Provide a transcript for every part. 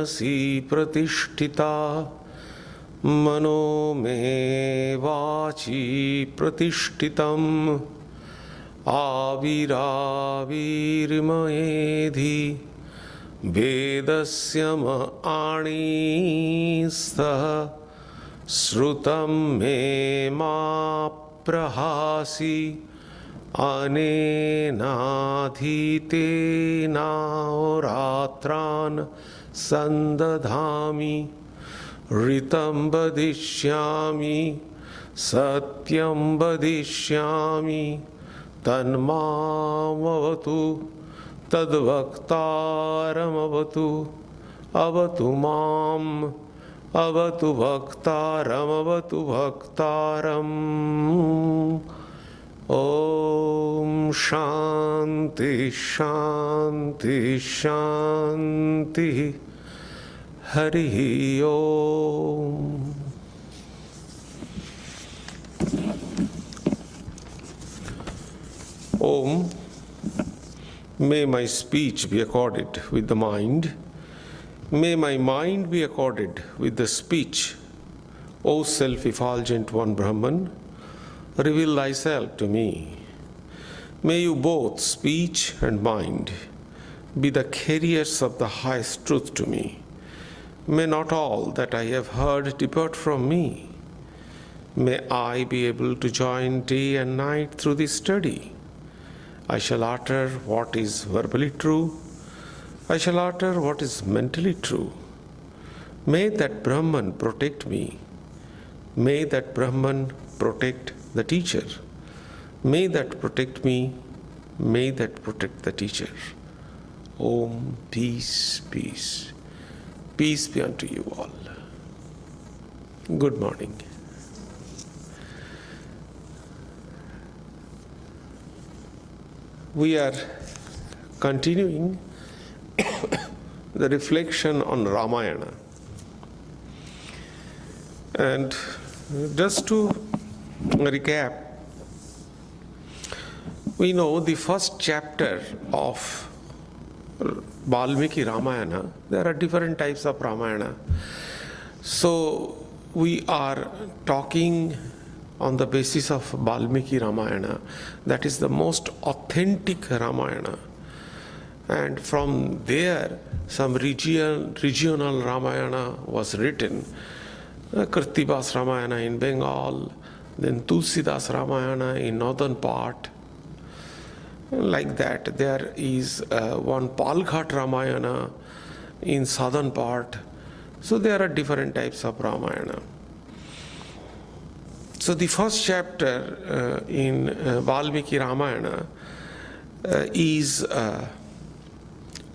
मनसि प्रतिष्ठिता मनो मे वाचि प्रतिष्ठितम् आविराविर्मयेधि वेदस्य आणीस्तः श्रुतं मे मा प्रहासि अनेनाधीतेनाहोरात्रान् सन्दधामि ऋतं वदिष्यामि सत्यं वदिष्यामि तन्मामवतु तद्वक्तारमवतु अवतु माम् अवतु भक्तारमवतु भक्तारम्। ॐ शान्ति शान्ति शान्तिः। हरिः ओम्। Om, may my speech be accorded with the mind. May my mind be accorded with the speech. O self-effulgent one Brahman, reveal thyself to me. May you both, speech and mind, be the carriers of the highest truth to me. May not all that I have heard depart from me. May I be able to join day and night through this study. I shall utter what is verbally true. I shall utter what is mentally true. May that Brahman protect me. May that Brahman protect the teacher. May that protect me. May that protect the teacher. Om, peace, peace. Peace be unto you all. Good morning. We are continuing the reflection on Ramayana. And just to recap, we know the first chapter of Valmiki Ramayana. There are different types of Ramayana. So we are talking on the basis of Valmiki Ramayana. That is the most authentic Ramayana. And from there, some regional Ramayana was written. Kirtibas Ramayana in Bengal, then Tulsidas Ramayana in northern part. Like that, there is one Palghat Ramayana in southern part. So there are different types of Ramayana. So the first chapter in Valmiki Ramayana is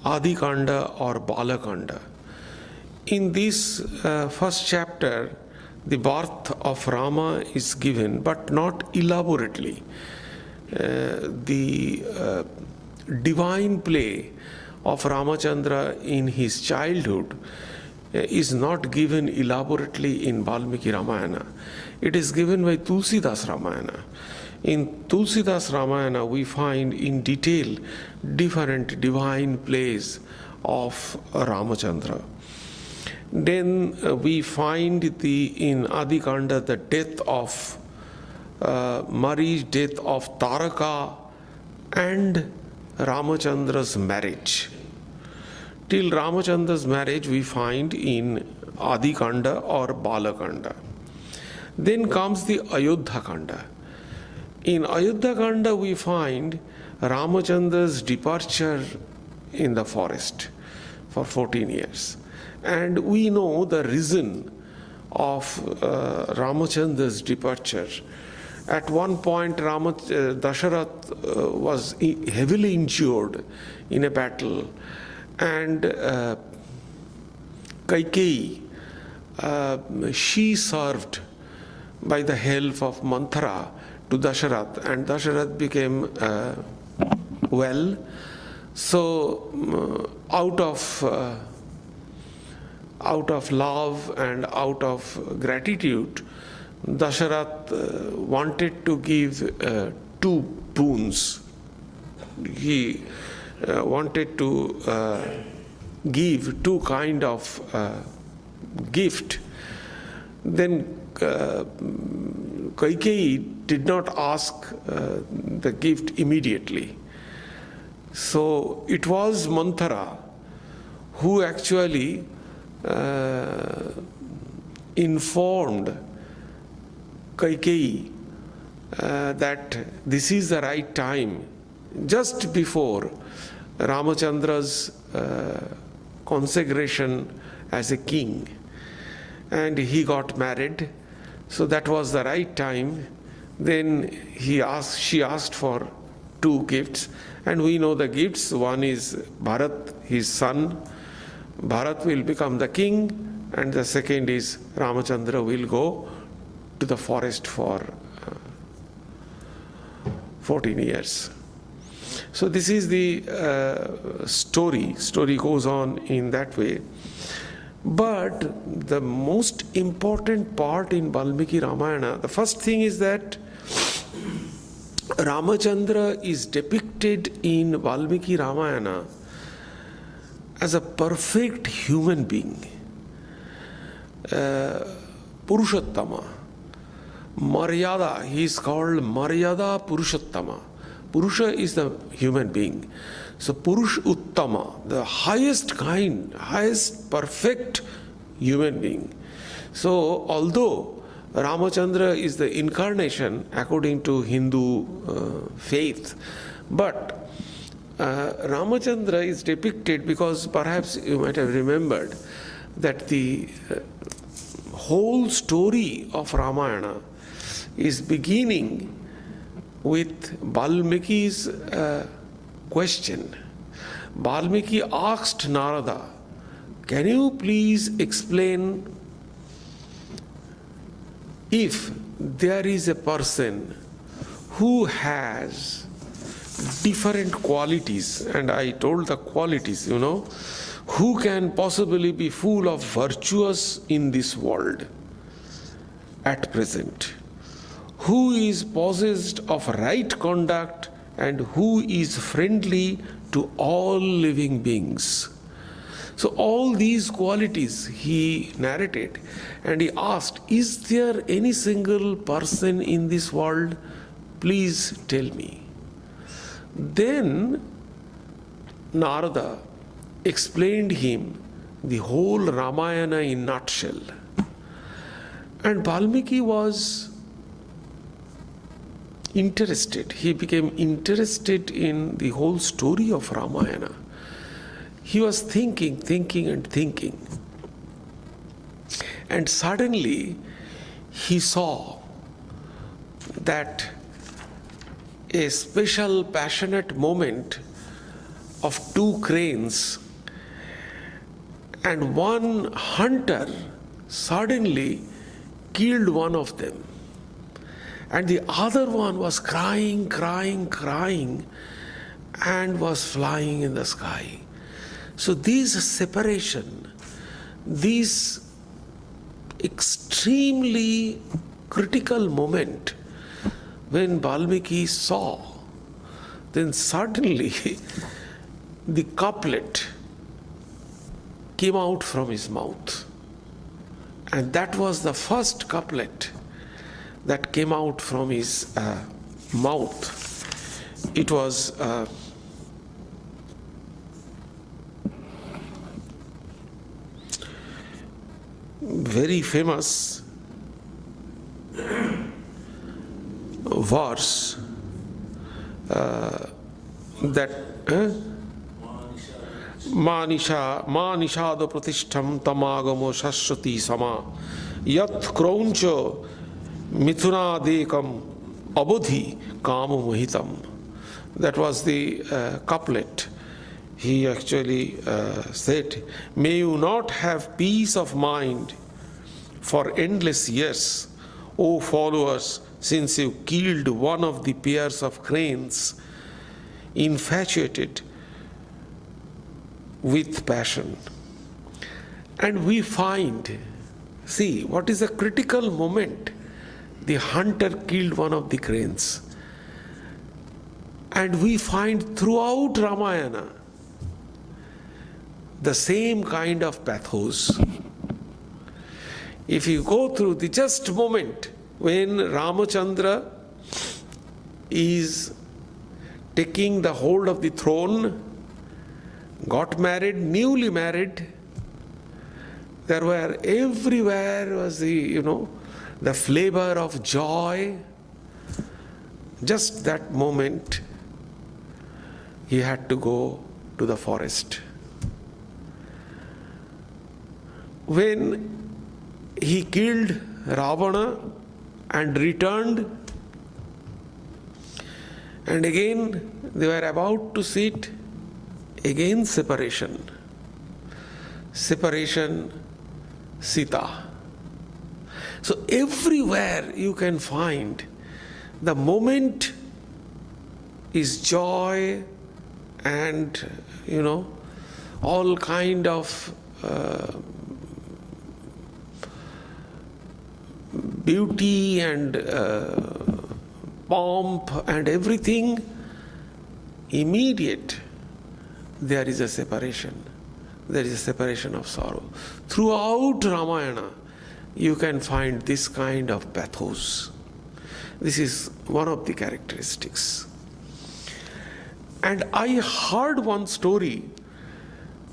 Adi Kanda or Balakanda. In this first chapter, the birth of Rama is given, but not elaborately. The divine play of Ramachandra in his childhood is not given elaborately in Valmiki Ramayana. It is given by Tulsidas Ramayana. In Tulsidas Ramayana, we find in detail different divine plays of Ramachandra. Then we find in Adi Kanda the death of Mari's death of Taraka and Ramachandra's marriage. Till Ramachandra's marriage we find in Adi Kanda or Balakanda. Then comes the Ayodhya Kanda. In Ayodhya Kanda we find Ramachandra's departure in the forest for 14 years. And we know the reason of Ramachandra's departure. At one point, Dasharath was heavily injured in a battle, and Kaikeyi, she served by the help of Manthara to Dasharath, and Dasharath became well. So out of love and out of gratitude, Dasharath wanted to give two boons. He wanted to give two kind of gift, then Kaikeyi did not ask the gift immediately. So it was Manthara who actually informed Kaikeyi that this is the right time, just before Ramachandra's consecration as a king. And he got married, so that was the right time. Then she asked for two gifts, and we know the gifts. One is Bharat, his son. Bharat will become the king, and the second is Ramachandra will go to the forest for 14 years. So this is the story. Story goes on in that way. But the most important part in Valmiki Ramayana, the first thing is that Ramachandra is depicted in Valmiki Ramayana as a perfect human being, Purushottama, Maryada. He is called Maryada Purushottama. Purusha is the human being. So Purush Uttama, the highest kind, highest perfect human being. So although Ramachandra is the incarnation according to Hindu faith, but Ramachandra is depicted because perhaps you might have remembered that the whole story of Ramayana is beginning with Valmiki's question. Valmiki asked Narada, can you please explain if there is a person who has different qualities, and I told the qualities, who can possibly be full of virtuous in this world at present, who is possessed of right conduct, and who is friendly to all living beings. So all these qualities he narrated, and he asked, is there any single person in this world? Please tell me. Then Narada explained him the whole Ramayana in nutshell. And Valmiki was interested. He became interested in the whole story of Ramayana. He was thinking. And suddenly he saw that a special passionate moment of two cranes, and one hunter suddenly killed one of them. And the other one was crying, and was flying in the sky. So this separation, this extremely critical moment, when Valmiki saw, then suddenly the couplet came out from his mouth. And that was the first couplet that came out from his mouth. It was very famous verse that Ma nishado pratishtham tamagamo shashwati sama yat krauncha mithunadekam abodhi kama mohitam. That was the couplet. He actually said, may you not have peace of mind for endless years, O followers, since you killed one of the pairs of cranes, infatuated with passion. And we find, see, what is a critical moment? The hunter killed one of the cranes. And we find throughout Ramayana, the same kind of pathos. If you go through the just moment when Ramachandra is taking the hold of the throne, got married, newly married, there were everywhere was the flavor of joy. Just that moment, he had to go to the forest. When he killed Ravana and returned, and again they were about to sit, again separation, Sita. So everywhere you can find the moment is joy and all kind of beauty and pomp and everything. Immediate there is a separation. There is a separation of sorrow. Throughout Ramayana, you can find this kind of pathos. This is one of the characteristics. And I heard one story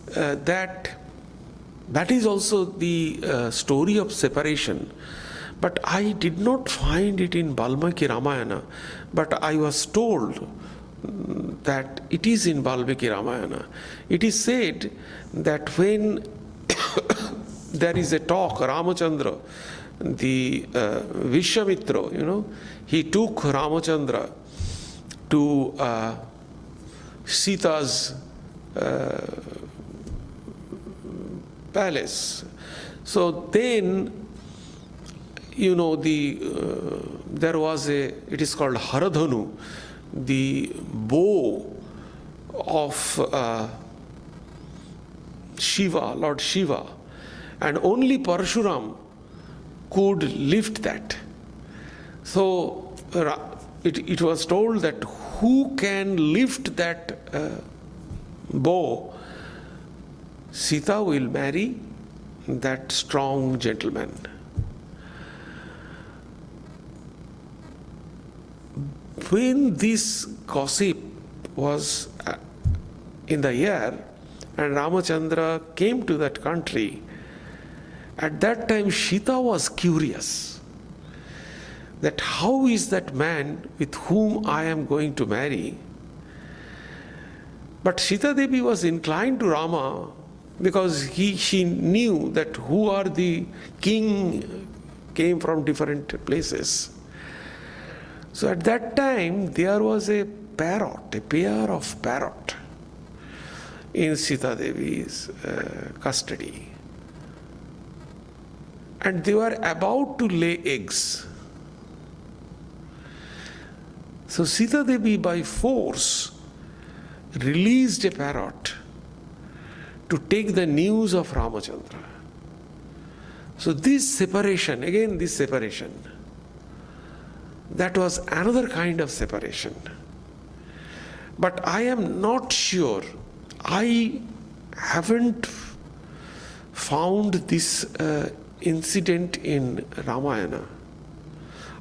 that is also the story of separation. But I did not find it in Valmiki Ramayana. But I was told that it is in Valmiki Ramayana. It is said that when there is a talk, Ramachandra, the Vishwamitra, he took Ramachandra to Sita's palace. So then, there was it is called Haradhanu, the bow of Shiva, Lord Shiva, and only Parshuram could lift that. So it was told that who can lift that bow, Sita will marry that strong gentleman. When this gossip was in the air and Ramachandra came to that country, at that time Sita was curious that how is that man with whom I am going to marry? But Sita Devi was inclined to Rama because she knew that who are the king came from different places. So at that time there was a pair of parrot in Sita Devi's custody. And they were about to lay eggs. So Sita Devi by force released a parrot to take the news of Ramachandra. So this separation, that was another kind of separation. But I am not sure, I haven't found this incident in Ramayana.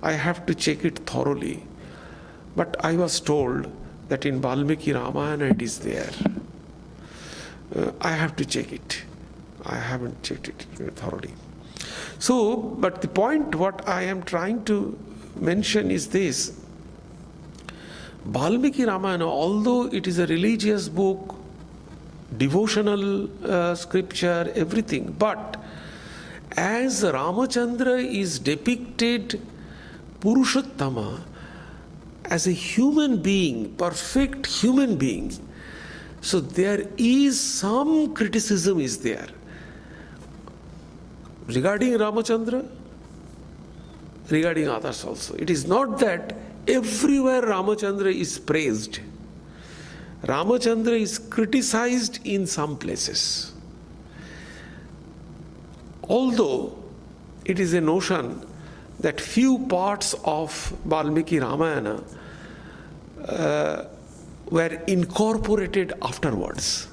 I have to check it thoroughly. But I was told that in Valmiki Ramayana it is there. I have to check it. I haven't checked it thoroughly. So, but the point what I am trying to mention is this. Valmiki Ramayana, although it is a religious book, devotional scripture, everything, but as Ramachandra is depicted Purushottama as a human being, perfect human being, so there is some criticism is there regarding Ramachandra, regarding others also. It is not that everywhere Ramachandra is praised. Ramachandra is criticized in some places. Although it is a notion that few parts of Valmiki Ramayana were incorporated afterwards.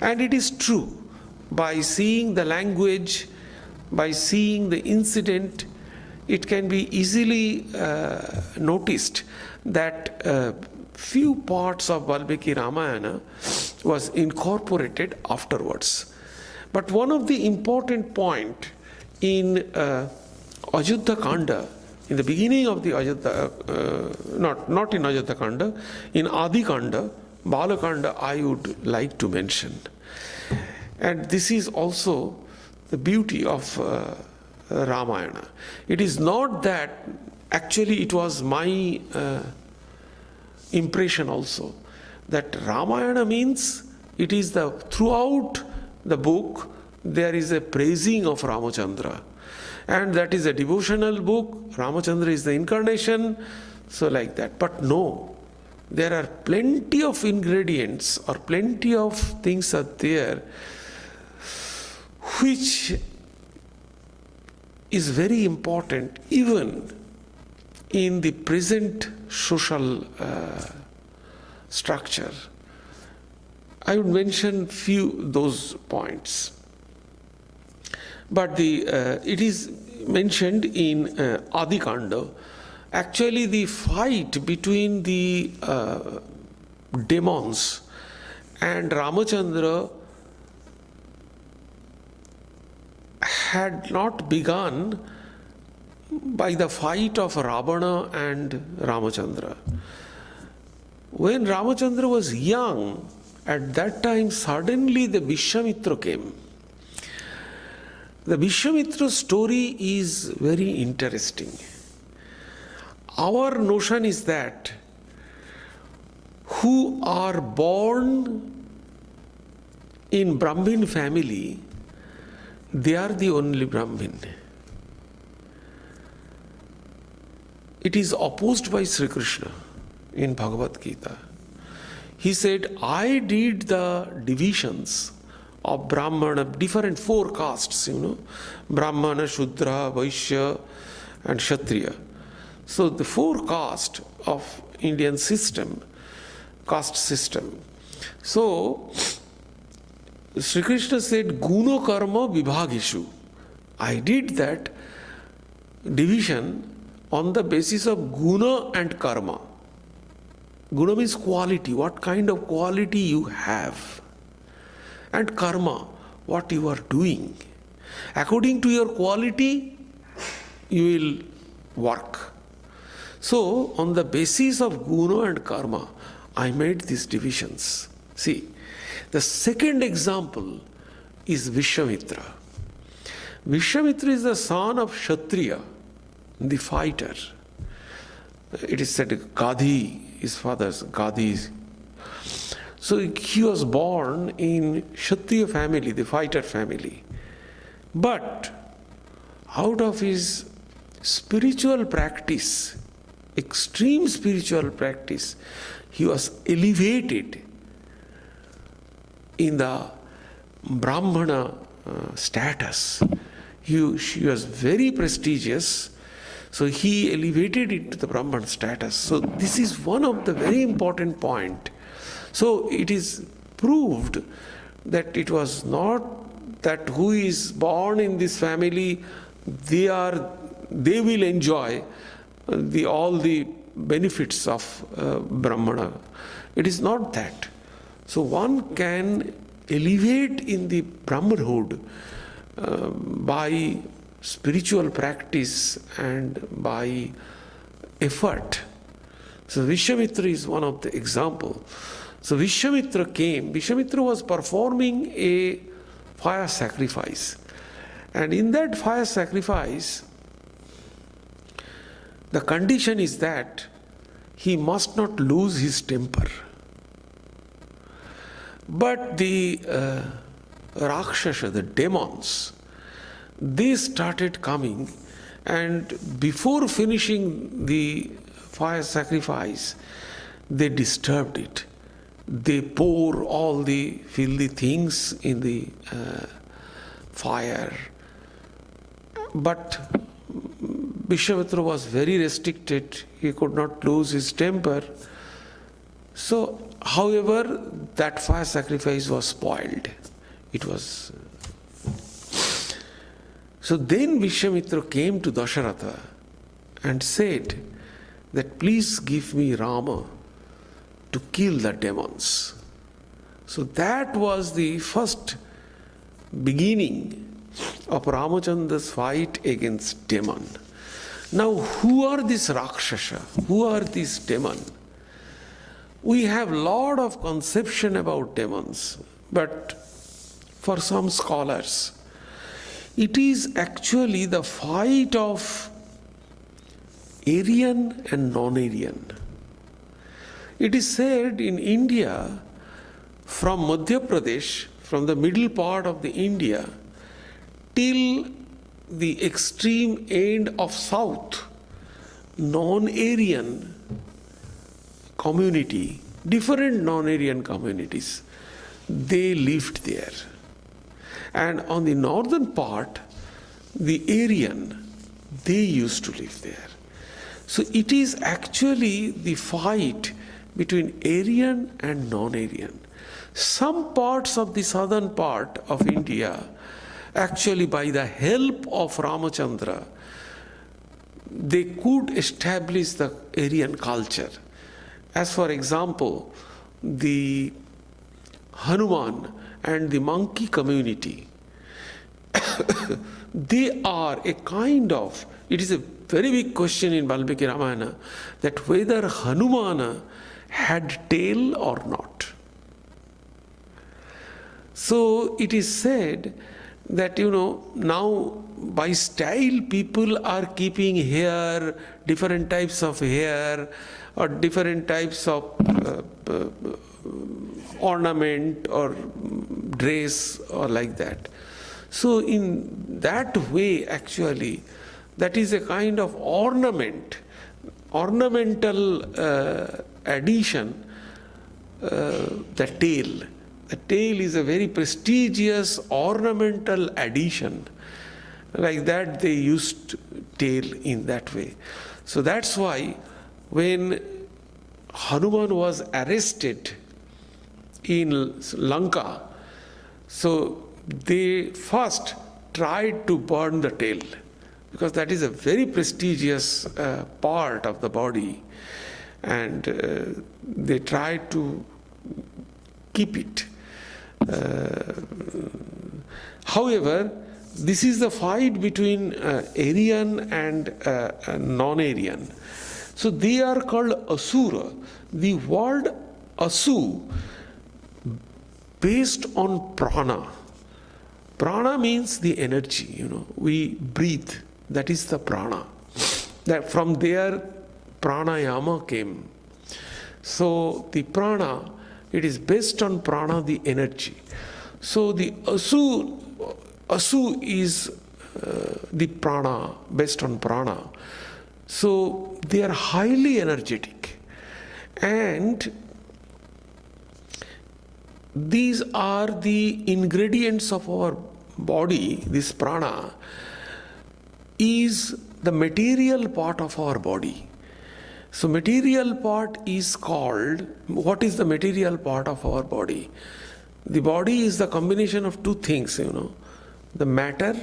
And it is true, by seeing the language, by seeing the incident, it can be easily noticed that few parts of Valmiki Ramayana was incorporated afterwards. But one of the important point in Ajudha Kanda, in the beginning of the Ajudha, not in Ajudha Kanda, in Adi Kanda, Bala Kanda, I would like to mention. And this is also the beauty of Ramayana. It is not that, actually it was my impression also, that Ramayana means it is the, throughout the book there is a praising of Ramachandra, and that is a devotional book. Ramachandra is the incarnation, so like that. But no, there are plenty of ingredients or plenty of things are there which is very important even in the present social structure. I would mention few those points. But it is mentioned in Adi Kanda. Actually, the fight between the demons and Ramachandra had not begun by the fight of Ravana and Ramachandra. When Ramachandra was young, at that time suddenly the Vishwamitra came. The Vishwamitra story is very interesting. Our notion is that who are born in Brahmin family, they are the only Brahmin. It is opposed by Sri Krishna in Bhagavad Gita. He said, I did the divisions of Brahmana, different 4 castes, Brahmana, Shudra, Vaishya and Kshatriya. So the 4 castes of Indian system, caste system. So Sri Krishna said, Guna Karma Vibhagishu. I did that division on the basis of Guna and Karma. Guna means quality, what kind of quality you have. And Karma, what you are doing. According to your quality, you will work. So, on the basis of Guna and Karma, I made these divisions. See, the second example is Vishwamitra. Vishwamitra is the son of Kshatriya, the fighter. It is said Gadhi, his father's Gadhi. So he was born in Kshatriya family, the fighter family. But out of his spiritual practice, extreme spiritual practice, he was elevated in the Brahmana status. She was very prestigious, so he elevated it to the Brahman status. So this is one of the very important point. So it is proved that it was not that who is born in this family, they will enjoy all the benefits of Brahmana. It is not that. So one can elevate in the Brahmanhood by spiritual practice and by effort. So Vishwamitra is one of the example. So Vishwamitra came. Vishwamitra was performing a fire sacrifice. And in that fire sacrifice, the condition is that he must not lose his temper. But the Rakshasa, the demons, they started coming, and before finishing the fire sacrifice, they disturbed it. They pour all the filthy things in the fire. But Vishwamitra was very restricted. He could not lose his temper. So, however, that fire sacrifice was spoiled. It was. So then Vishwamitra came to Dasharatha and said that please give me Rama to kill the demons. So that was the first beginning of Ramachandra's fight against demon. Now, who are these Rakshasa? Who are these demon? We have lot of conception about demons, but for some scholars, it is actually the fight of Aryan and non-Aryan. It is said in India, from Madhya Pradesh, from the middle part of the India, till the extreme end of south, non-Aryan community, different non-Aryan communities, they lived there. And on the northern part, the Aryan, they used to live there. So it is actually the fight between Aryan and non-Aryan. Some parts of the southern part of India, actually by the help of Ramachandra, they could establish the Aryan culture. As for example, the Hanuman and the monkey community, they are a kind of, it is a very big question in Valmiki Ramayana, that whether Hanumana had tail or not. So it is said that, now by style people are keeping hair, different types of hair, or different types of ornament or dress or like that. So in that way, actually, that is a kind of ornamental addition, the tail. The tail is a very prestigious ornamental addition. Like that they used tail in that way. So that's why when Hanuman was arrested in Lanka, so they first tried to burn the tail, because that is a very prestigious part of the body, and they tried to keep it. However, this is the fight between Aryan and non-Aryan. So they are called Asura. The word Asu, based on prana. Prana means the energy, we breathe. That is the prana. That from there pranayama came. So the prana, it is based on prana, the energy. So the Asu is the prana, based on prana. So they are highly energetic. And these are the ingredients of our body. This prana is the material part of our body. So material part is called, what is the material part of our body? The body is the combination of two things, the matter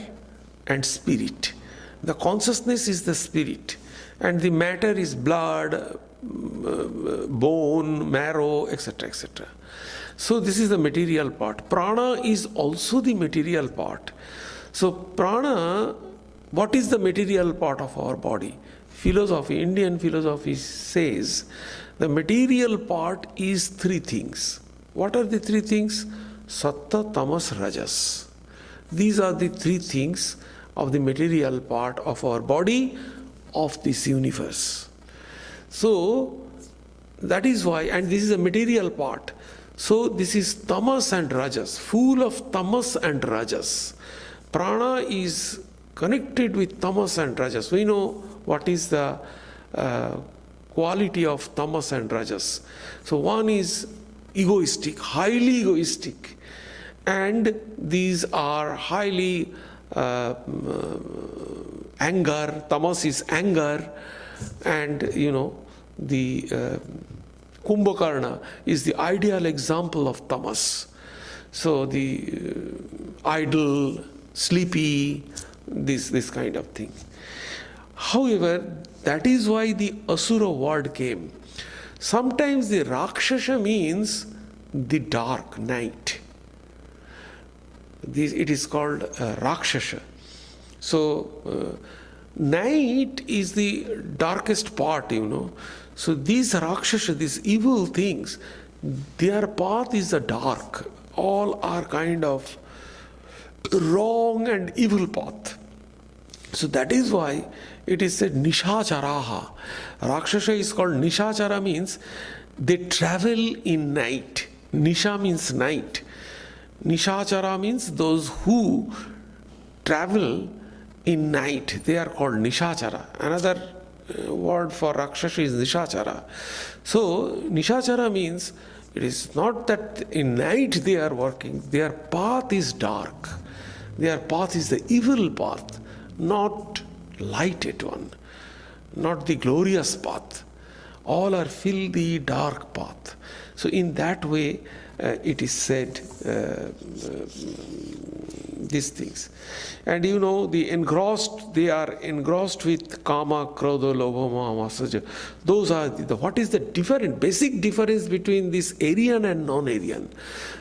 and spirit. The consciousness is the spirit, and the matter is blood, bone, marrow, etc., etc. So this is the material part. Prana is also the material part. So prana, what is the material part of our body? Philosophy, Indian philosophy says the material part is three things. What are the three things? Sattva, Tamas, Rajas. These are the three things of the material part of our body, of this universe. So that is why, and this is a material part. So this is Tamas and Rajas, full of Tamas and Rajas. Prana is connected with Tamas and Rajas. We know what is the quality of Tamas and Rajas. So one is egoistic, highly egoistic, and these are highly anger. Tamas is anger, and the Kumbhakarna is the ideal example of tamas. So the idle, sleepy, this kind of thing. However, that is why the asura word came. Sometimes the rakshasa means the dark night. It is called rakshasa. So night is the darkest part, So these rakshasa, these evil things, their path is the dark. All are kind of wrong and evil path. So that is why it is said nishacharaha. Rakshasa is called nishachara, means they travel in night. Nisha means night. Nishachara means those who travel in night. They are called nishachara. Another word for rakshasa is nishachara. So nishachara means it is not that in night they are working. Their path is dark. Their path is the evil path, not lighted one, not the glorious path. All are filthy, dark path. So in that way, it is said these things. And they are engrossed with kama, krodha, lobha, moha, matsarya. Those are what is the basic difference between this Aryan and non-Aryan?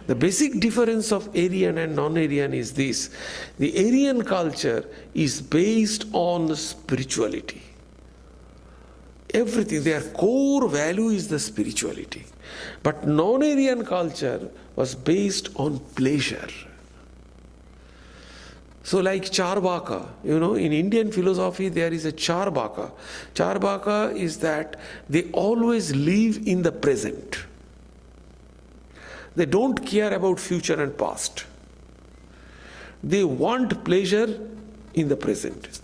The basic difference of Aryan and non-Aryan is this. The Aryan culture is based on spirituality. Everything, their core value is the spirituality. But non-Aryan culture was based on pleasure. So like Charvaka, in Indian philosophy there is a Charvaka. Charvaka is that they always live in the present. They don't care about future and past. They want pleasure in the present.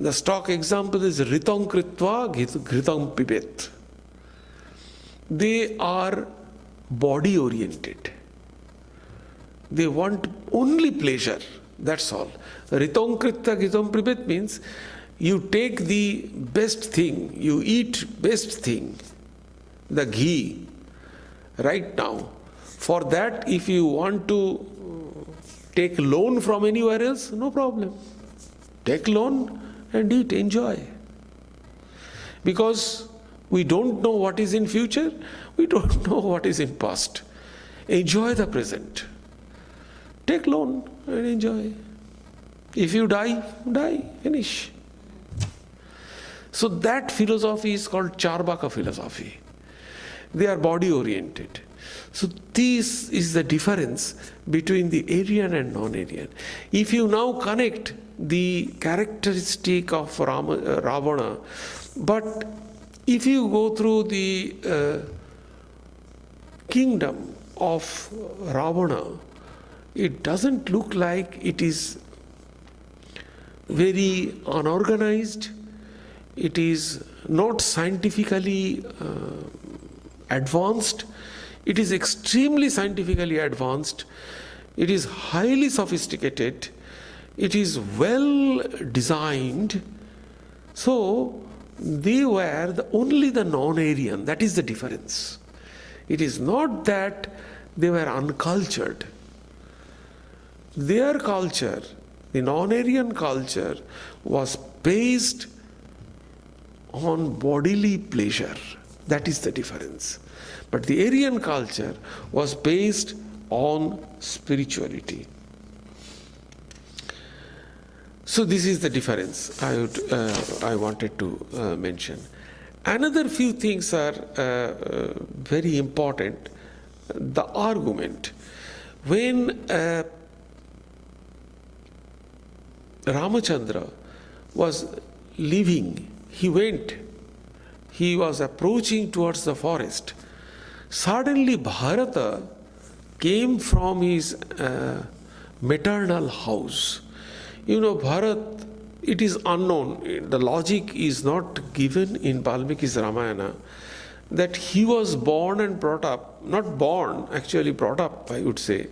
The stock example is ritam kritva ghritam pibet. They are body oriented. They want only pleasure. That's all. Ritam kritva ghritam pibet means you take the best thing, you eat best thing, the ghee, right now. For that, if you want to take loan from anywhere else, no problem. Take loan and eat, enjoy. Because we don't know what is in future, we don't know what is in past. Enjoy the present. Take loan and enjoy. If you die, finish. So that philosophy is called Charvaka philosophy. They are body oriented. So this is the difference between the Aryan and non-Aryan. If you now connect the characteristic of Ravana, but if you go through the kingdom of Ravana, it doesn't look like it is very unorganized. It is not scientifically advanced. It is extremely scientifically advanced. It is highly sophisticated. It is well designed. So they were only the non-Aryan. That is the difference. It is not that they were uncultured. Their culture, the non-Aryan culture, was based on bodily pleasure. That is the difference. But the Aryan culture was based on spirituality. So this is the difference I wanted to mention. Another few things are very important. The argument. When Ramachandra was leaving, he was approaching towards the forest. Suddenly Bharata came from his maternal house. Bharat, it is unknown. The logic is not given in Valmiki's Ramayana that he was born and brought up, not born, actually brought up, I would say,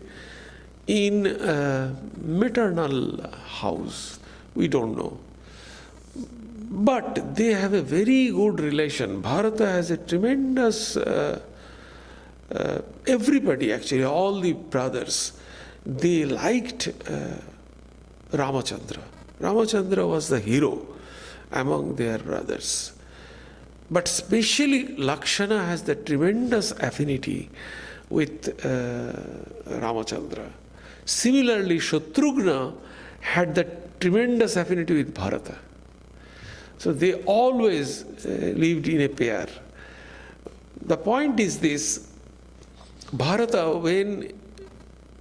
in a maternal house. We don't know. But they have a very good relation. Bharata has a tremendous, everybody actually, all the brothers, they liked Ramachandra. Ramachandra was the hero among their brothers. But especially Lakshmana has the tremendous affinity with Ramachandra. Similarly, Shatrughna had the tremendous affinity with Bharata. So they always lived in a pair. The point is this: Bharata, when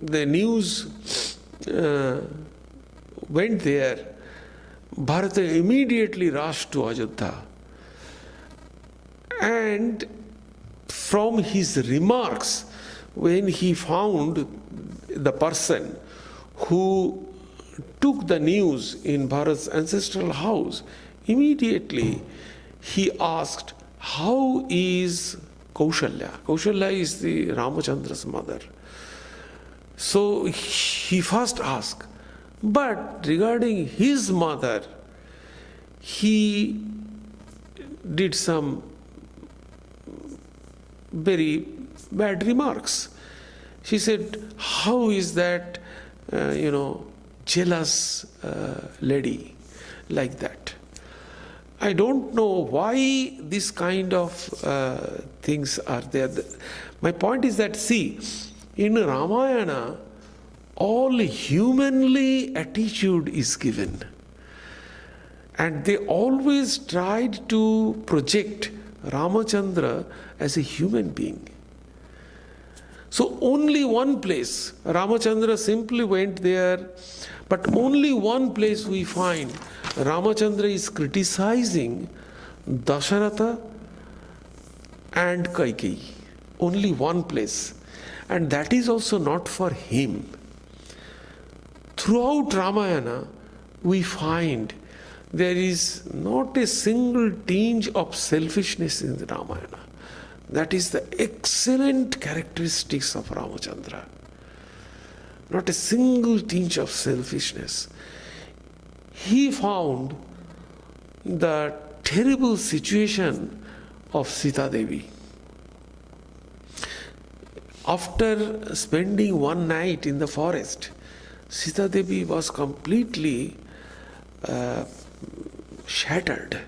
the news went there, Bharata immediately rushed to Ajodhya. And from his remarks, when he found the person who took the news in Bharat's ancestral house, immediately he asked, how is Kaushalya? Kaushalya is the Ramachandra's mother. So he first asked, but regarding his mother, he did some very bad remarks. She said, how is that, jealous lady like that? I don't know why this kind of things are there. My point is that, see, in Ramayana, all humanly attitude is given. And they always tried to project Ramachandra as a human being. So only one place, Ramachandra simply went there, but only one place we find Ramachandra is criticizing Dasharatha and Kaikeyi. Only one place. And that is also not for him. Throughout Ramayana, we find there is not a single tinge of selfishness in the Ramayana. That is the excellent characteristics of Ramachandra. Not a single tinge of selfishness. He found the terrible situation of Sita Devi. After spending one night in the forest, Sita Devi was completely shattered,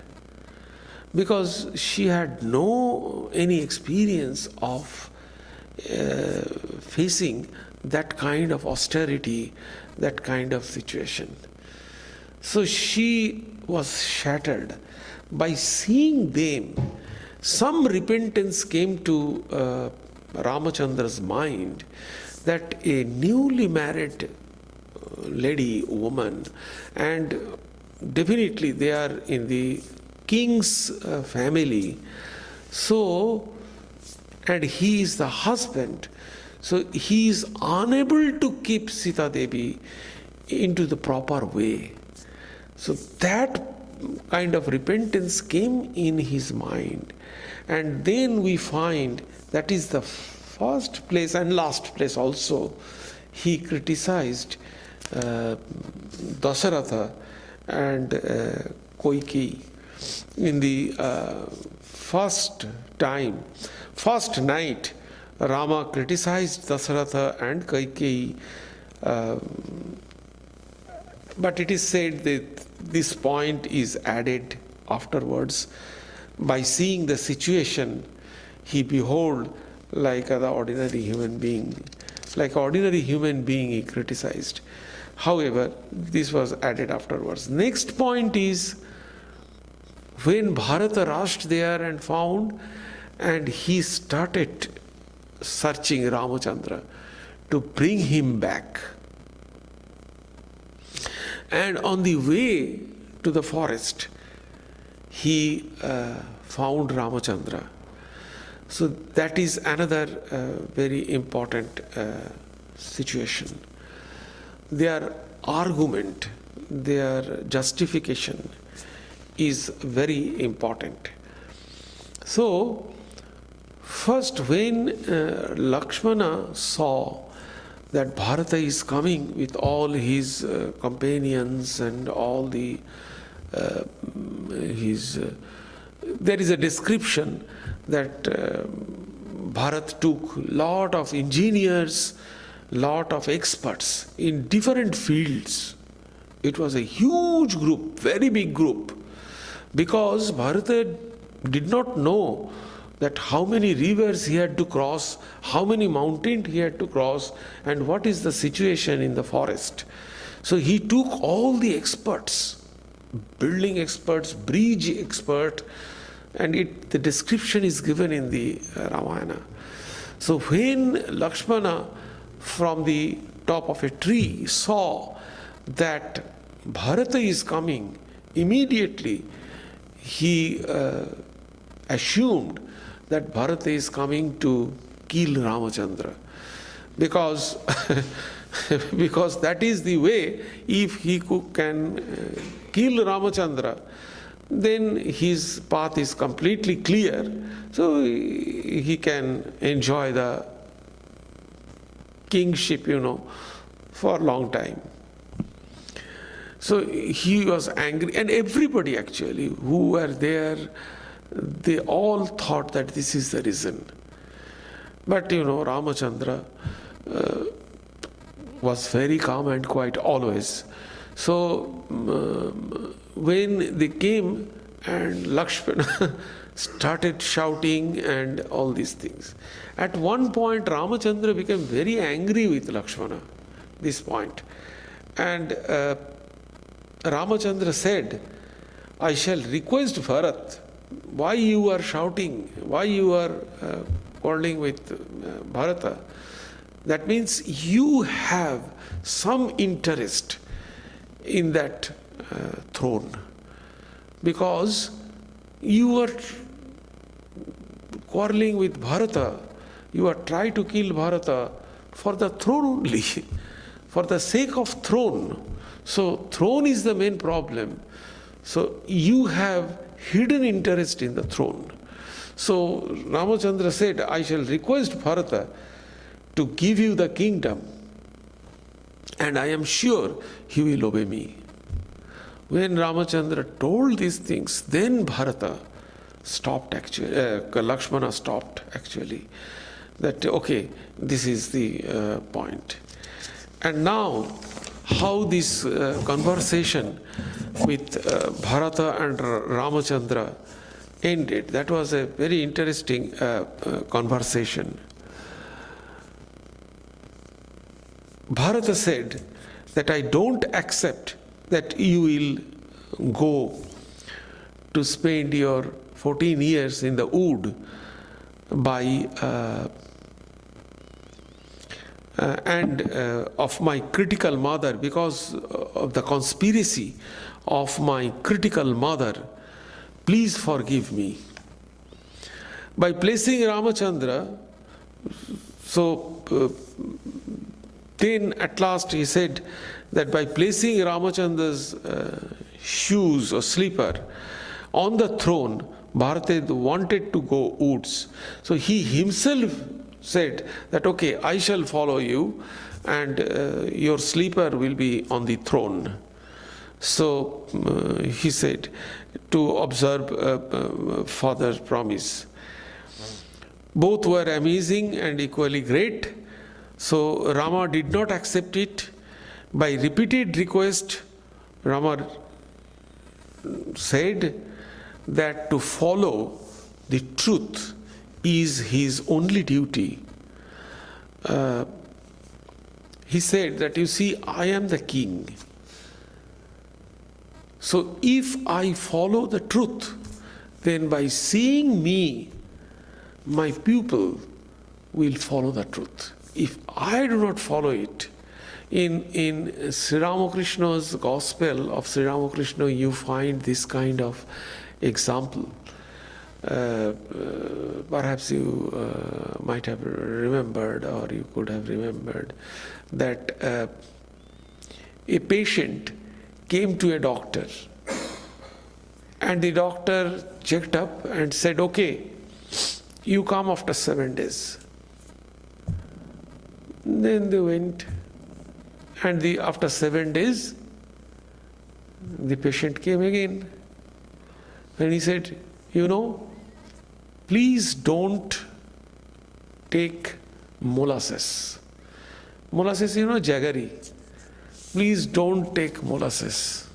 because she had no any experience of facing that kind of austerity, that kind of situation. So she was shattered. By seeing them, some repentance came to Ramachandra's mind that a newly married lady, woman, and definitely they are in the king's family. So, and he is the husband. So he is unable to keep Sita Devi into the proper way. So that kind of repentance came in his mind. And then we find that is the first place and last place also. He criticized Dasharatha and Kaikeyi. In the first night, Rama criticized Dasharatha and Kaikeyi, but it is said that this point is added afterwards. By seeing the situation, he behold like the ordinary human being. Like ordinary human being he criticized. However, this was added afterwards. Next point is, when Bharata rushed there and found, and he started searching Ramachandra to bring him back. And on the way to the forest, he found Ramachandra. So that is another very important situation. Their argument, their justification is very important. So, first when Lakshmana saw that Bharata is coming with all his companions and all the there is a description that Bharat took lot of engineers, lot of experts in different fields. It was a huge group, very big group, because Bharata did not know that how many rivers he had to cross, how many mountains he had to cross, and what is the situation in the forest. So he took all the experts, building experts, bridge expert, and the description is given in the Ramayana. So when Lakshmana from the top of a tree saw that Bharata is coming, immediately he assumed that Bharata is coming to kill Ramachandra, because because that is the way. If he can kill Ramachandra, then his path is completely clear, so he can enjoy the kingship, for a long time. So he was angry, and everybody actually who were there, they all thought that this is the reason. But Ramachandra was very calm and quiet always. So when they came and Lakshmana started shouting and all these things, at one point Ramachandra became very angry with Lakshmana, this point. And Ramachandra said, I shall request Bharat, why you are shouting, why you are quarreling with Bharata? That means you have some interest in that throne, because you are quarreling with Bharata, you are trying to kill Bharata for the throne only, for the sake of throne. So throne is the main problem. So you have hidden interest in the throne. So Ramachandra said, I shall request Bharata to give you the kingdom, and I am sure he will obey me. When Ramachandra told these things, then Bharata stopped actually, Lakshmana stopped actually. That, okay, this is the point. And now, how this conversation with Bharata and Ramachandra ended, that was a very interesting conversation. Bharata said that I don't accept that you will go to spend your 14 years in the wood by of my critical mother, because of the conspiracy of my critical mother. Please forgive me. By placing Ramachandra, then at last he said that by placing Ramachandra's shoes or slipper on the throne, Bharata wanted to go woods. So he himself said that, okay, I shall follow you, and your sleeper will be on the throne. So he said to observe father's promise. Both were amazing and equally great. So Rama did not accept it. By repeated request, Rama said that to follow the truth is his only duty. He said that, you see, I am the king. So if I follow the truth, then by seeing me, my pupil will follow the truth. If I do not follow it, in Sri Ramakrishna's Gospel of Sri Ramakrishna, you find this kind of example. Perhaps you might have remembered, or you could have remembered, that a patient came to a doctor, and the doctor checked up and said, okay, you come after 7 days. Then they went, and after 7 days, the patient came again and he said, please don't take molasses. Molasses, jaggery. Please don't take molasses.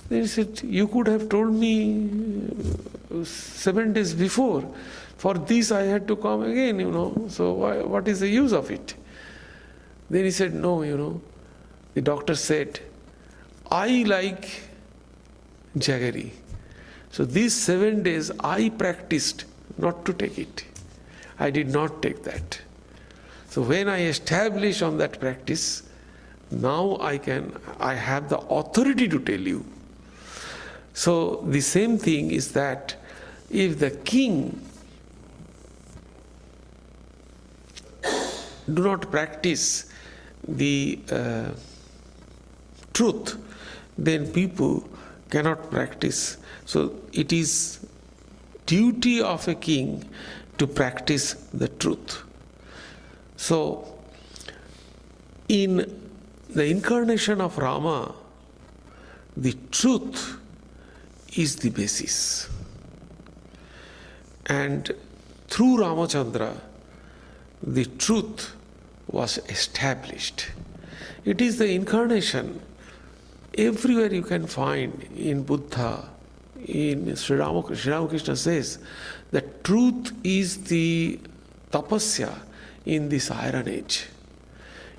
Then he said, you could have told me 7 days before. For this I had to come again, So what is the use of it? Then he said, no, the doctor said, I like jaggery. So these 7 days I practiced not to take it. I did not take that. So when I establish on that practice, now I have the authority to tell you. So the same thing is that if the king do not practice the truth, then people cannot practice. So it is duty of a king to practice the truth. So in the incarnation of Rama, the truth is the basis. And through Ramachandra, the truth was established. It is the incarnation. Everywhere you can find in Buddha, in Sri Ramakrishna says that truth is the tapasya in this iron age.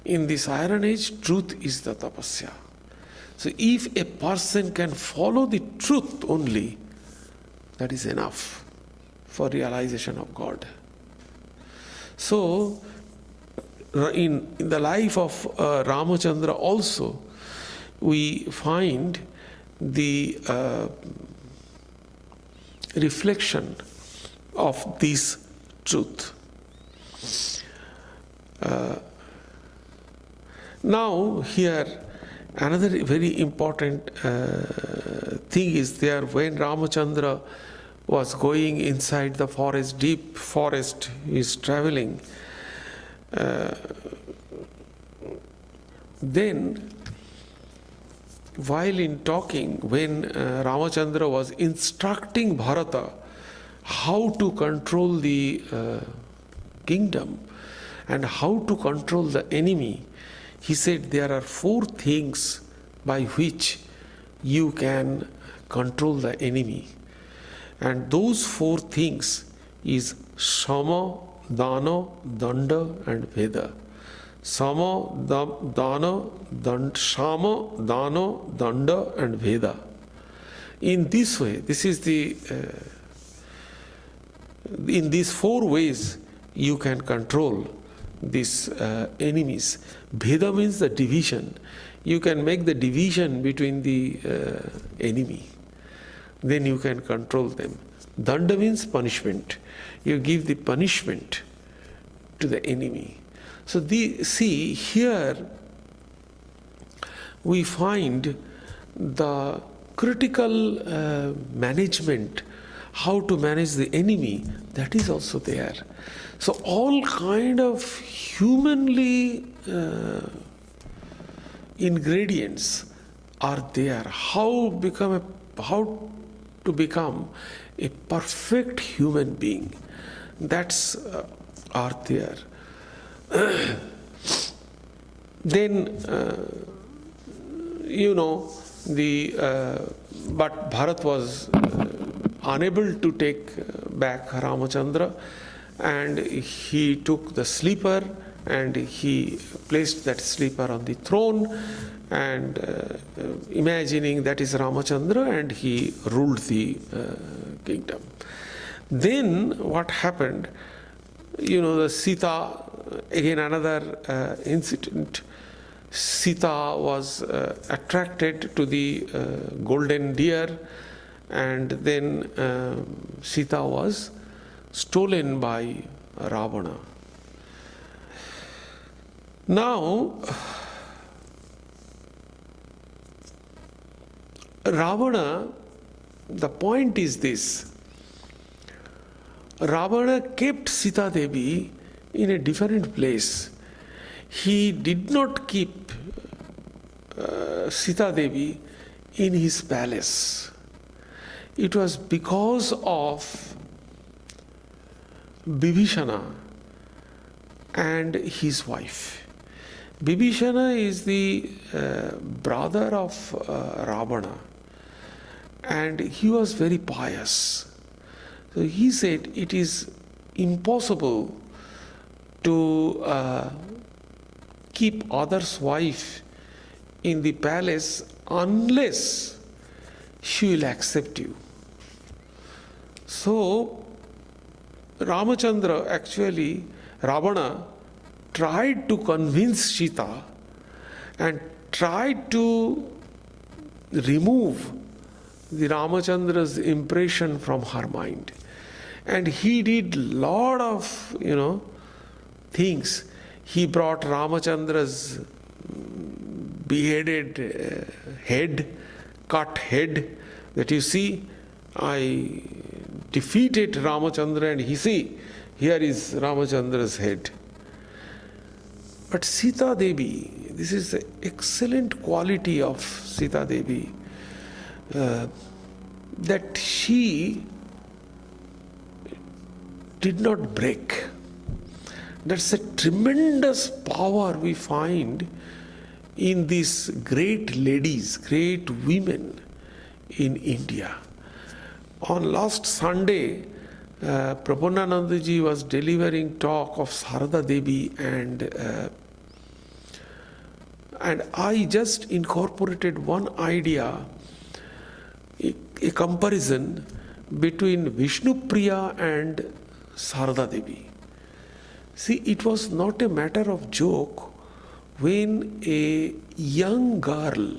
In this iron age, truth is the tapasya. So if a person can follow the truth only, that is enough for realization of God. So in the life of Ramachandra also, we find the reflection of this truth. Now here another very important thing is there. When Ramachandra was going inside the forest, deep forest, he is traveling, then while in talking, when Ramachandra was instructing Bharata how to control the kingdom and how to control the enemy, he said there are 4 things by which you can control the enemy. And those 4 things is Sama, Dana, Danda and Veda. Sama, Dana, Shama, Dana, Danda and Veda. In this way, this is the in these 4 ways you can control these enemies. Veda means the division. You can make the division between the enemy. Then you can control them. Danda means punishment. You give the punishment to the enemy. So see here we find the critical management, how to manage the enemy, that is also there. So all kind of humanly ingredients are there. How to become a perfect human being, that's are there. Then but Bharat was unable to take back Ramachandra, and he took the sleeper and he placed that sleeper on the throne, and imagining that is Ramachandra, and he ruled the kingdom. Then what happened? The Sita, again another incident. Sita was attracted to the golden deer, and then Sita was stolen by Ravana. Now, Ravana, the point is this: Ravana kept Sita Devi in a different place. He did not keep Sita Devi in his palace. It was because of Bibhishana and his wife. Bibhishana is the brother of Ravana, and he was very pious. So he said it is impossible to keep others' wife in the palace unless she will accept you. So Ramachandra, actually Ravana, tried to convince Sita and tried to remove the Ramachandra's impression from her mind. And he did lot of, things. He brought Ramachandra's beheaded head, cut head, that you see, I defeated Ramachandra, and here is Ramachandra's head. But Sita Devi, this is the excellent quality of Sita Devi, that she did not break. That's a tremendous power we find in these great ladies, great women in India. On last Sunday, Prasannatmananda was delivering talk of Sarada Devi, and I just incorporated one idea, a comparison between Vishnupriya and Sarada Devi. See, it was not a matter of joke when a young girl,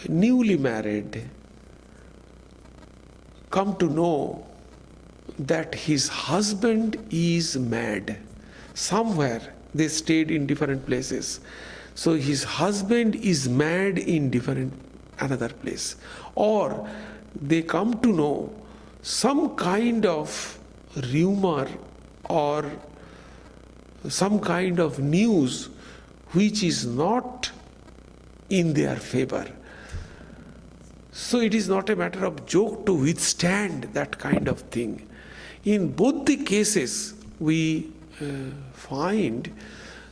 newly married, come to know that his husband is mad. Somewhere they stayed in different places. So his husband is mad in another place. Or they come to know some kind of rumor or some kind of news which is not in their favor. So it is not a matter of joke to withstand that kind of thing. In both the cases, we find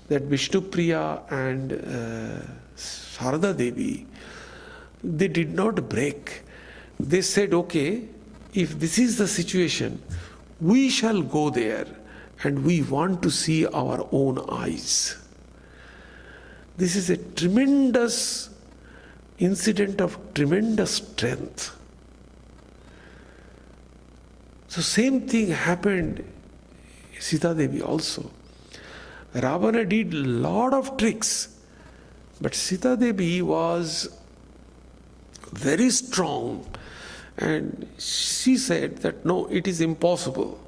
that Vishnupriya and Sarada Devi, they did not break. They said, okay, if this is the situation, we shall go there and we want to see our own eyes. This is a tremendous incident of tremendous strength. So same thing happened Sita Devi also. Ravana did a lot of tricks, but Sita Devi was very strong, and she said that no, it is impossible.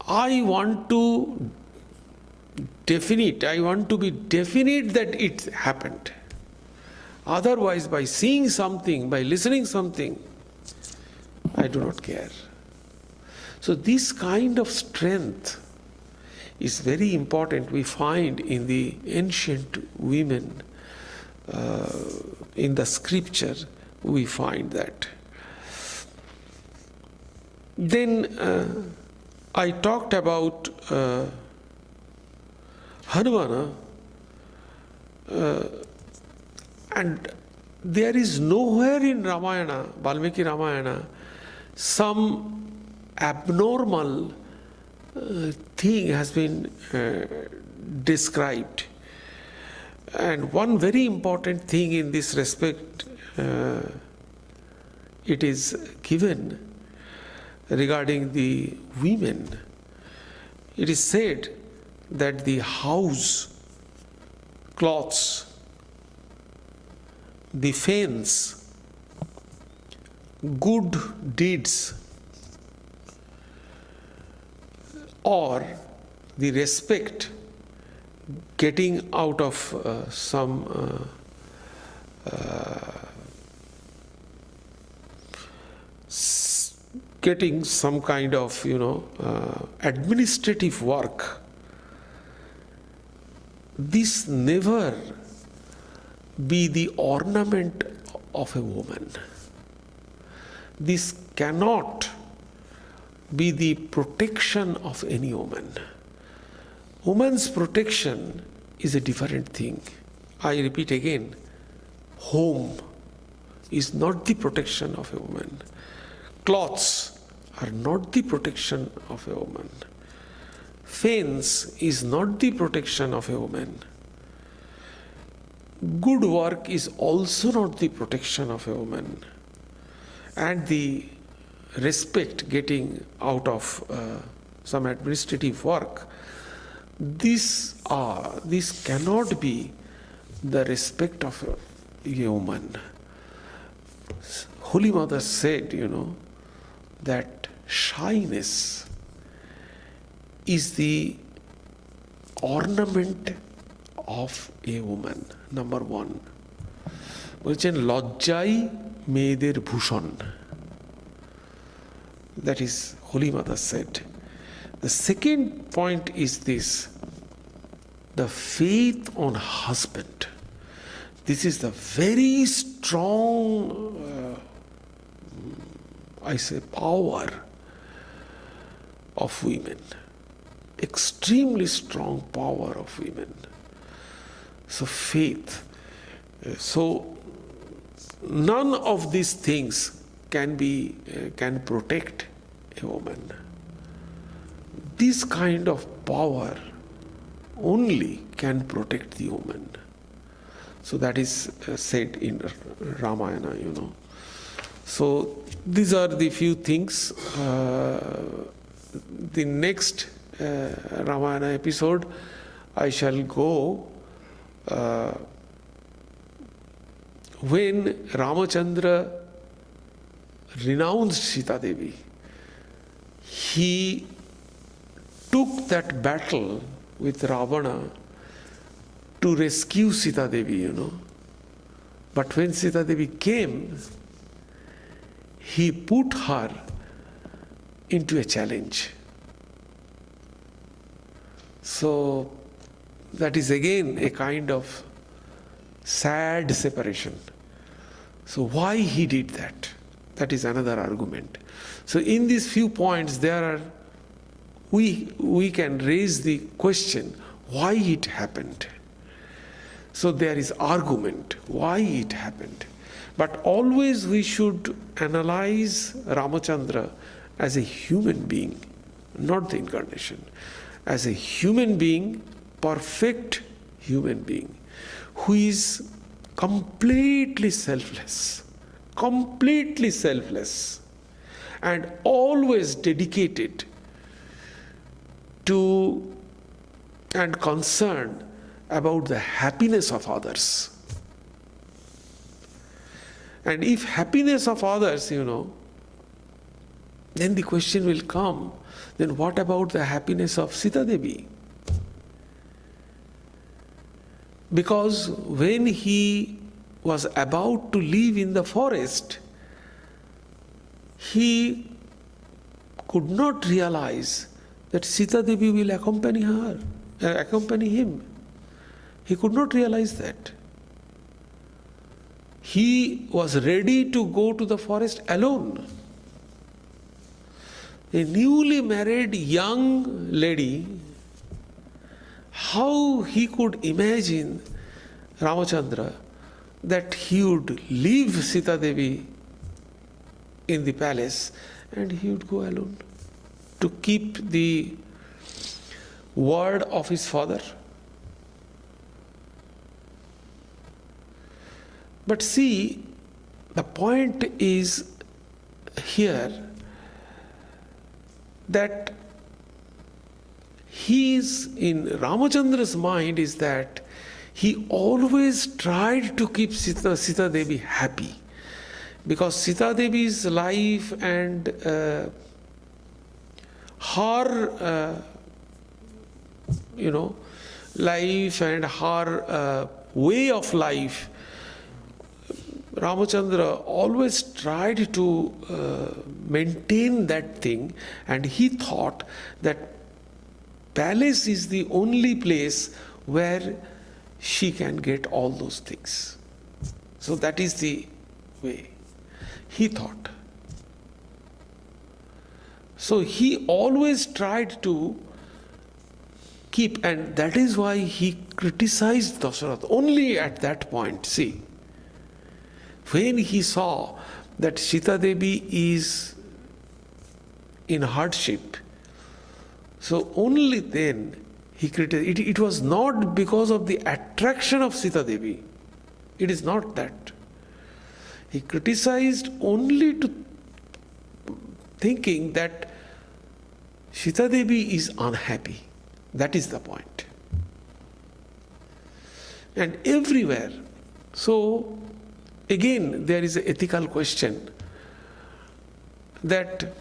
I want to be definite that it happened. Otherwise, by seeing something, by listening something, I do not care. So this kind of strength is very important. We find in the ancient women, in the scripture, we find that. Then I talked about Hanumana, and there is nowhere in Ramayana, Valmiki Ramayana, some abnormal thing has been described. And one very important thing in this respect, it is given regarding the women. It is said that the house cloths, the fence, good deeds, or the respect getting out of getting some kind of administrative work, this never be the ornament of a woman. This cannot be the protection of any woman. Woman's protection is a different thing. I repeat again, home is not the protection of a woman. Clothes are not the protection of a woman. Fence is not the protection of a woman. Good work is also not the protection of a woman. And the respect getting out of some administrative work, this cannot be the respect of a woman. Holy Mother said, that shyness is the ornament of a woman. Number one. বলছেন লজ্জাই মেয়েদের ভূষণ. That is, Holy Mother said. The second point is this: the faith on husband. This is the very strong, power of women. Extremely strong power of women. So faith. So none of these things can protect a woman. This kind of power only can protect the woman. So that is said in Ramayana, So these are the few things. The next Ramayana episode, I shall go when Ramachandra renounced Sita Devi. He took that battle with Ravana to rescue Sita Devi, But when Sita Devi came, he put her into a challenge. So that is again a kind of sad separation. So why he did that? That is another argument. So in these few points, we can raise the question why it happened. So there is argument why it happened. But always we should analyze Ramachandra as a human being, not the incarnation. As a human being, perfect human being, who is completely selfless, and always dedicated to and concerned about the happiness of others. And if happiness of others, then the question will come, then what about the happiness of Sita Devi? Because when he was about to leave in the forest, he could not realize that Sita Devi will accompany him. He could not realize that. He was ready to go to the forest alone. A newly married young lady, how he could imagine Ramachandra that he would leave Sita Devi in the palace and he would go alone to keep the word of his father. But see, the point is here that in Ramachandra's mind is that he always tried to keep Sita Devi happy, because Sita Devi's life and her life and her way of life, Ramachandra always tried to maintain that thing, and he thought that palace is the only place where she can get all those things. So that is the way he thought. So he always tried to keep, and that is why he criticized Dasharatha only at that point. See, when he saw that Sita Devi is in hardship, so only then he criticized. It was not because of the attraction of Sita Devi. It is not that. He criticized only to thinking that Sita Devi is unhappy. That is the point. And everywhere. So, again, there is an ethical question that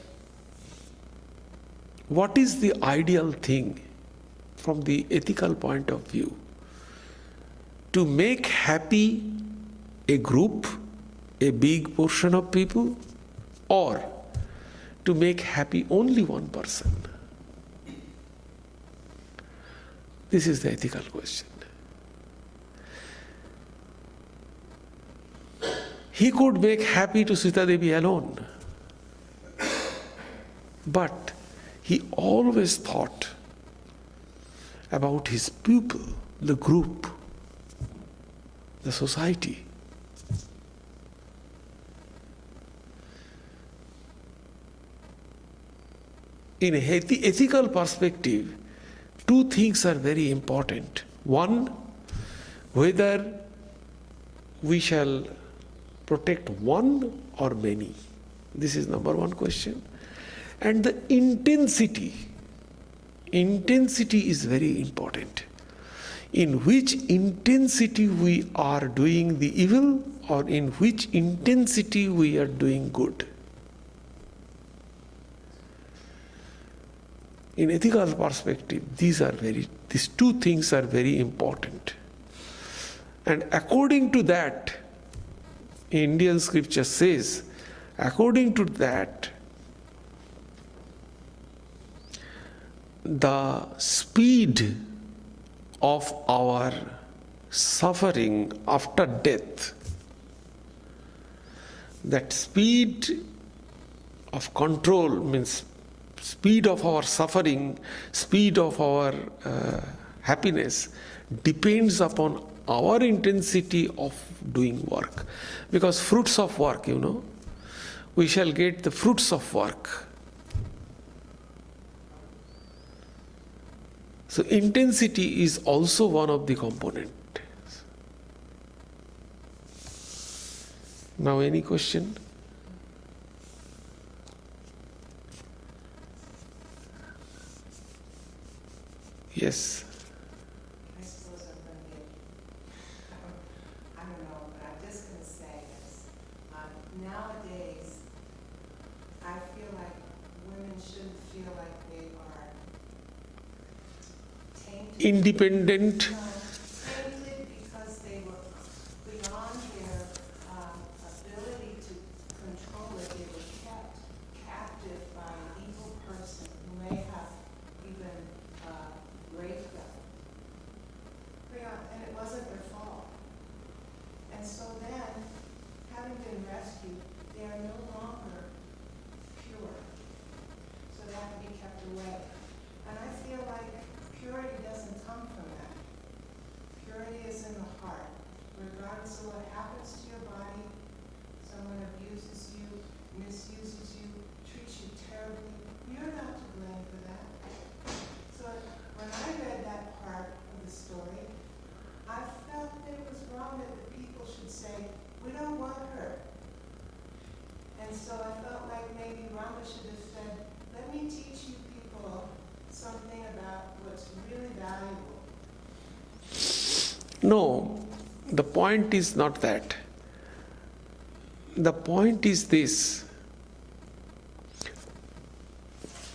what is the ideal thing from the ethical point of view? To make happy a group, a big portion of people, or to make happy only one person? This is the ethical question. He could make happy to Sita Devi alone, but he always thought about his people, the group, the society. In a ethical perspective, two things are very important. One, whether we shall protect one or many. This is number one question. And the intensity. Intensity is very important. In which intensity we are doing the evil, or in which intensity we are doing good. In ethical perspective, these two things are very important. And according to that, Indian scripture says, according to that, the speed of our suffering after death, that speed of control means speed of our suffering, speed of our happiness depends upon our intensity of doing work. Because fruits of work, we shall get the fruits of work. So intensity is also one of the components. Now any question? Yes. I suppose I'm going to get, I don't know, but I'm just going to say this. Nowadays, I feel like women shouldn't feel like they are tainted. Independent. Tainted because they were beyond their ability to control it. They were kept captive by an evil person who may have even raped them. And it wasn't their fault. And so then, having been rescued, they are no longer pure. So they have to be kept away. And I feel like purity doesn't come from that. Purity is in the heart. Regardless of what happens to your body, someone abuses you, misuses you, treats you terribly, you're not to blame for that. So when I read that part of the story, I felt that it was wrong that the people should say, we don't want her. And so I felt like maybe Rama should have said, let me teach you people something about what's really valuable. No, the point is not that. The point is this.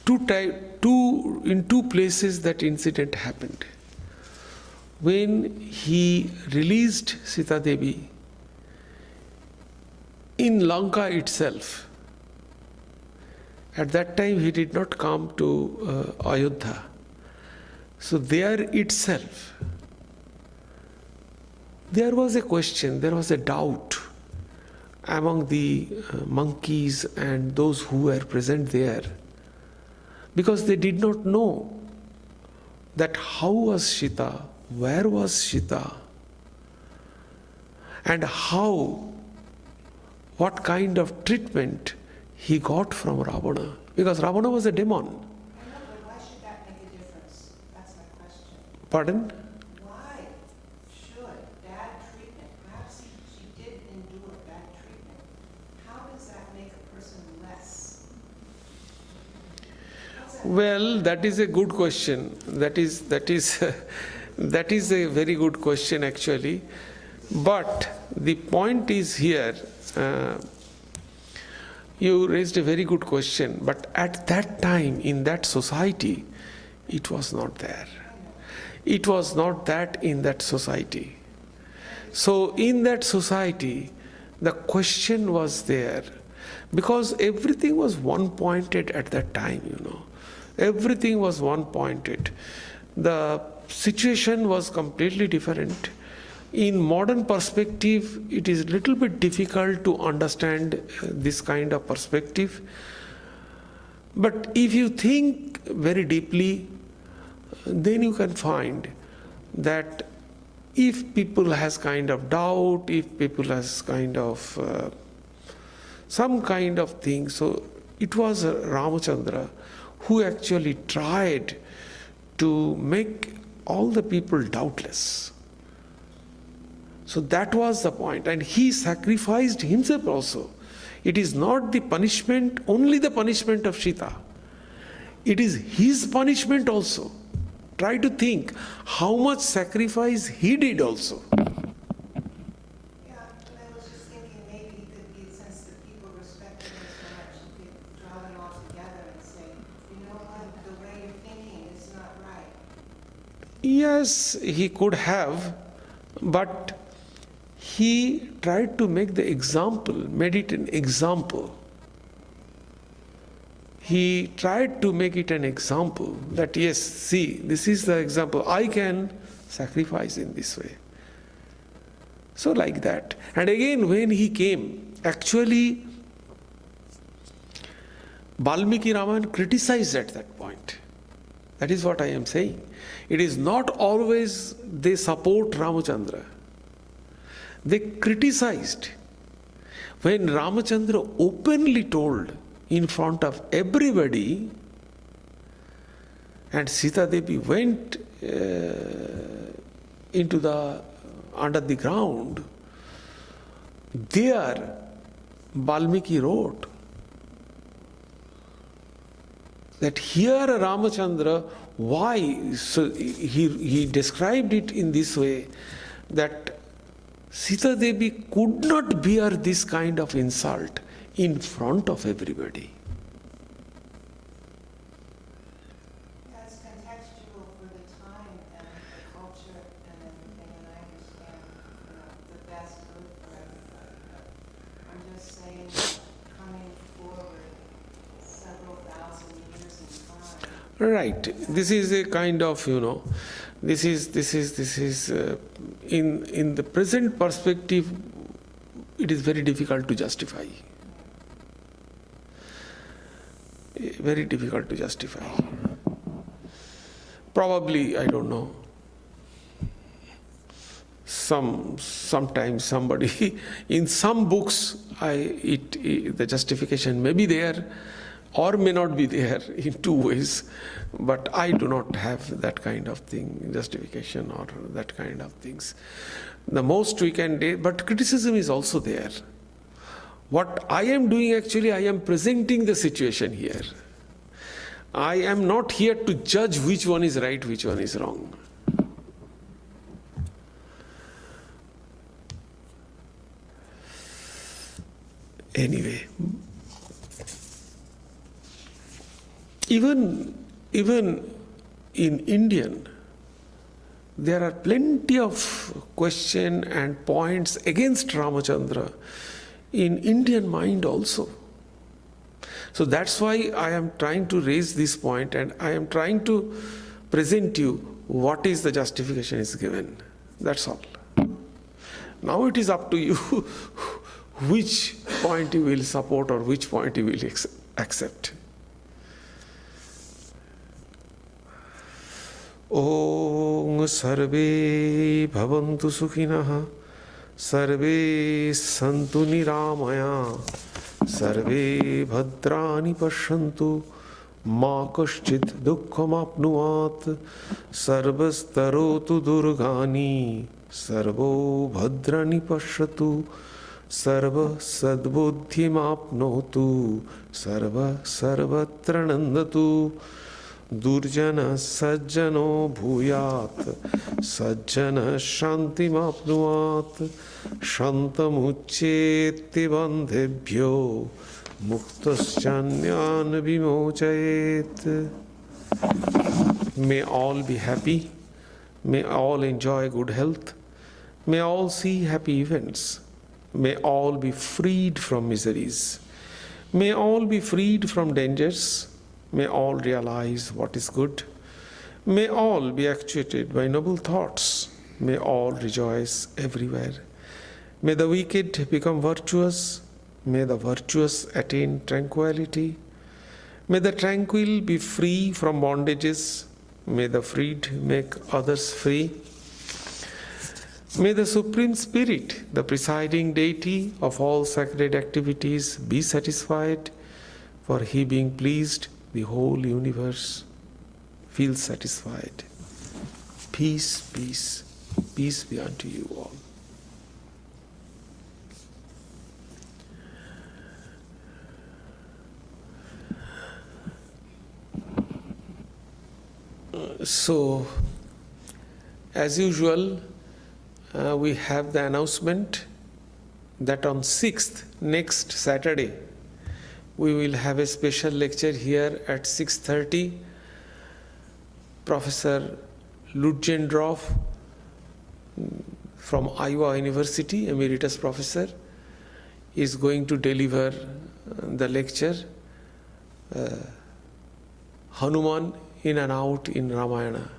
In two places that incident happened. When he released Sita Devi, in Lanka itself, at that time he did not come to Ayodhya. So there itself, there was a question, there was a doubt among the monkeys and those who were present there, because they did not know that how was Sita, where was Sita, and what kind of treatment he got from Ravana, because Ravana was a demon. I know, but why should that make a difference? That's my question. Pardon? Why should bad treatment, perhaps she did endure bad treatment, how does that make a person less? Well, that is a good question. That is that is a very good question actually. But the point is here, you raised a very good question, but at that time, in that society, it was not there. It was not that in that society. So in that society, the question was there, because everything was one-pointed at that time, Everything was one-pointed. The situation was completely different. In modern perspective, it is little bit difficult to understand this kind of perspective. But if you think very deeply, then you can find that if people has kind of doubt, if people has kind of some kind of thing, so it was Ramachandra who actually tried to make all the people doubtless. So that was the point, and he sacrificed himself also. It is not the punishment, only the punishment of Sita. It is his punishment also. Try to think how much sacrifice he did also. Yeah, but I was just thinking maybe it could be, since the people respected him so much, you could draw them all together and say, you know what, the way you're thinking is not right. Yes, he could have, but he tried to make the example, made it an example. He tried to make it an example that yes, see, this is the example. I can sacrifice in this way. So like that. And again, when he came, actually, Valmiki Ramayana criticized at that point. That is what I am saying. It is not always they support Ramachandra. They criticized. When Ramachandra openly told in front of everybody, and Sita Devi went under the ground, there Valmiki wrote that here Ramachandra, why? So he described it in this way, that Sita Devi could not bear this kind of insult in front of everybody. That's contextual for the time and the culture and everything, and I understand, the best good for everybody. But I'm just saying, coming forward several thousand years in time. Right. This is a kind of, this is in the present perspective, it is very difficult to justify. Very difficult to justify. Probably, I don't know. Sometimes somebody in some books, the justification may be there or may not be there in two ways, but I do not have that kind of thing, justification or that kind of things. The most we can do, but criticism is also there. What I am doing actually, I am presenting the situation here. I am not here to judge which one is right, which one is wrong. Anyway, even in Indian, there are plenty of questions and points against Ramachandra in Indian mind also. So that's why I am trying to raise this point, and I am trying to present you what is the justification is given. That's all. Now it is up to you which point you will support or which point you will accept. Om Sarve Bhavantu Sukhinah Sarve Santu Niramaya Sarve Bhadrani Pashyantu Ma Kaschid Dukkham Apnuat Sarvastarotu Durgani Sarvo Bhadrani Pashyatu Sarva Sadbuddhim Apnotu Sarva Sarvatra Nandatu Durjana Sajjano Bhuyat Sajjana Shantim Apnuat Shantamuccheti Bandhebhyo Muktaschanyan Vimochayet. May all be happy. May all enjoy good health. May all see happy events. May all be freed from miseries. May all be freed from dangers. May all realize what is good. May all be actuated by noble thoughts. May all rejoice everywhere. May the wicked become virtuous. May the virtuous attain tranquility. May the tranquil be free from bondages. May the freed make others free. May the Supreme Spirit, the presiding deity of all sacred activities, be satisfied, for He being pleased, the whole universe feels satisfied. Peace, peace, peace be unto you all. So, as usual, we have the announcement that on 6th, next Saturday, we will have a special lecture here at 6:30. Professor Ludgendorff from Iowa University, Emeritus Professor, is going to deliver the lecture, Hanuman in and out in Ramayana.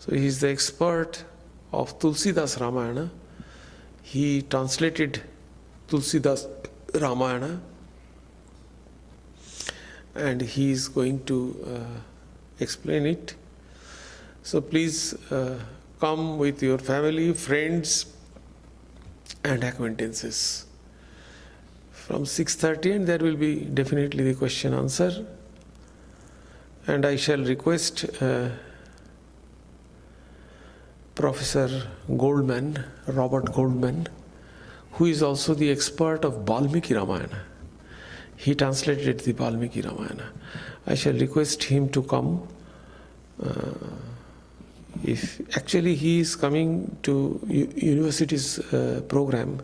So he is the expert of Tulsidas Ramayana. He translated Tulsidas Ramayana, and he is going to explain it. So please come with your family, friends and acquaintances. From 6:30, and there will be definitely the question answer. And I shall request Professor Goldman, Robert Goldman, who is also the expert of Valmiki Ramayana. He translated the Valmiki Ramayana. I shall request him to come. If actually he is coming to university's program,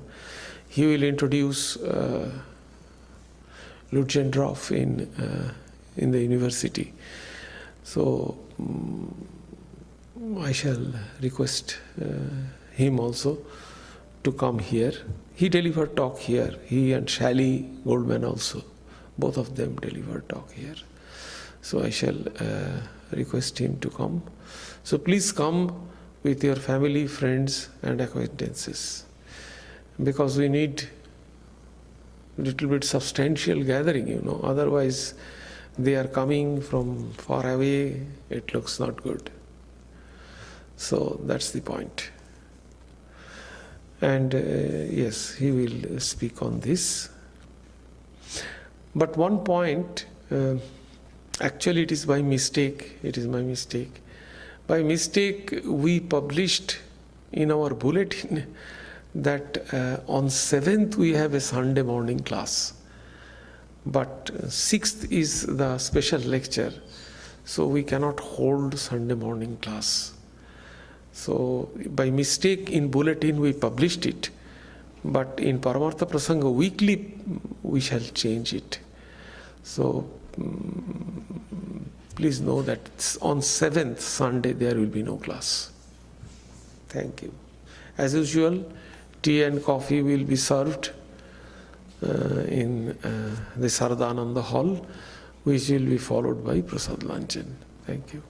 he will introduce Ludgendorff in the university. So I shall request him also to come here. He delivered talk here. He and Shally Goldman also, both of them delivered talk here. So I shall request him to come. So please come with your family, friends and acquaintances, because we need little bit substantial gathering, otherwise they are coming from far away, it looks not good. So that's the point. And yes, he will speak on this. But one point, actually it is by mistake, it is my mistake. By mistake, we published in our bulletin that on 7th we have a Sunday morning class. But 6th is the special lecture, so we cannot hold Sunday morning class. So by mistake in bulletin we published it, but in Paramartha Prasanga weekly we shall change it. So please know that on 7th Sunday there will be no class. Thank you. As usual, tea and coffee will be served in the Saradananda Hall, which will be followed by Prasad Lanchan. Thank you.